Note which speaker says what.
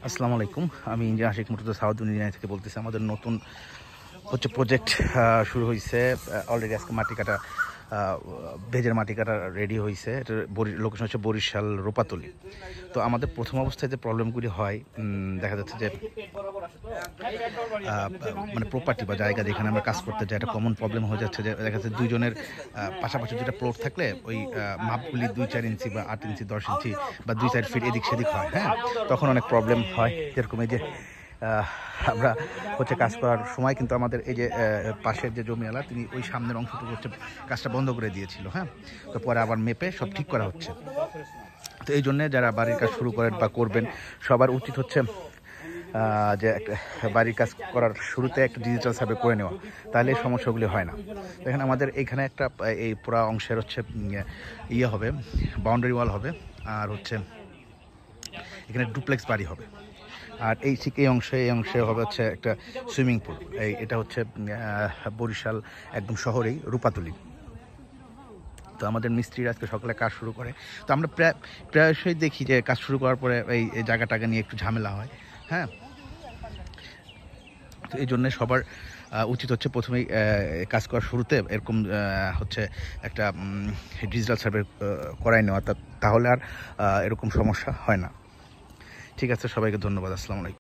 Speaker 1: আসসালামু আলাইকুম। আমি engineer Ashiq Murtaza south engineering থেকে বলতেছি। আমাদের নতুন প্রজেক্ট শুরু হয়েছে। অলরেডি আজকে মাটি কাটা, ভেজের মাটি কাটা রেডি হয়েছে। এটার লোকেশন হচ্ছে বরিশাল রূপাতলী। তো আমাদের প্রথম অবস্থায় যে প্রবলেমগুলি হয়, দেখা যাচ্ছে যে মানে প্রপার্টি বা জায়গা যেখানে আমরা কাজ করতে যাই, একটা কমন প্রবলেম হয়ে যাচ্ছে যে দেখা যাচ্ছে দুইজনের পাশাপাশি দুটা প্লট থাকলে ওই মাপগুলি 2-4 ইঞ্চি বা 8 ইঞ্চি 10 ইঞ্চি বা 2-4 ফিট এদিক সেদিক হয়। হ্যাঁ, তখন অনেক প্রবলেম হয়। যেরকম এই যে আমরা কাজ করার সময় কিন্তু আমাদের এই যে পাশের যে জমিওয়ালা, তিনি ওই সামনের অংশটুকু কাজটা বন্ধ করে দিয়েছিল। হ্যাঁ, তো পরে আবার মেপে সব ঠিক করা হচ্ছে। তো এই জন্যে যারা বাড়ির কাজ শুরু করেন বা করবেন, সবার উচিত হচ্ছে যে একটা বাড়ির কাজ করার শুরুতে একটা ডিজিটাল সার্ভে করে নেওয়া, তাহলে এই সমস্যাগুলি হয় না। এখানে আমাদের এইখানে একটা এই পুরো অংশের ইয়ে হবে, বাউন্ডারি ওয়াল হবে, আর এখানে ডুপ্লেক্স বাড়ি হবে। আর এই অংশে হবে একটা সুইমিং পুল। এটা বরিশাল একদম শহরেই রূপাতলী। তো আমাদের মিস্ত্রিরা আজকে সকালে কাজ শুরু করে। তো আমরা প্রায়শই দেখি যে কাজ শুরু করার পরে এই জায়গাটাকে নিয়ে একটু ঝামেলা হয়। হ্যাঁ, তো এই জন্যে সবার উচিত প্রথমেই কাজ করার শুরুতে এরকম একটা ডিজিটাল সার্ভে করাই নেওয়া, তাহলে আর এরকম সমস্যা হয় না। ঠিক আছে, সবাইকে ধন্যবাদ। আসসালামু আলাইকুম।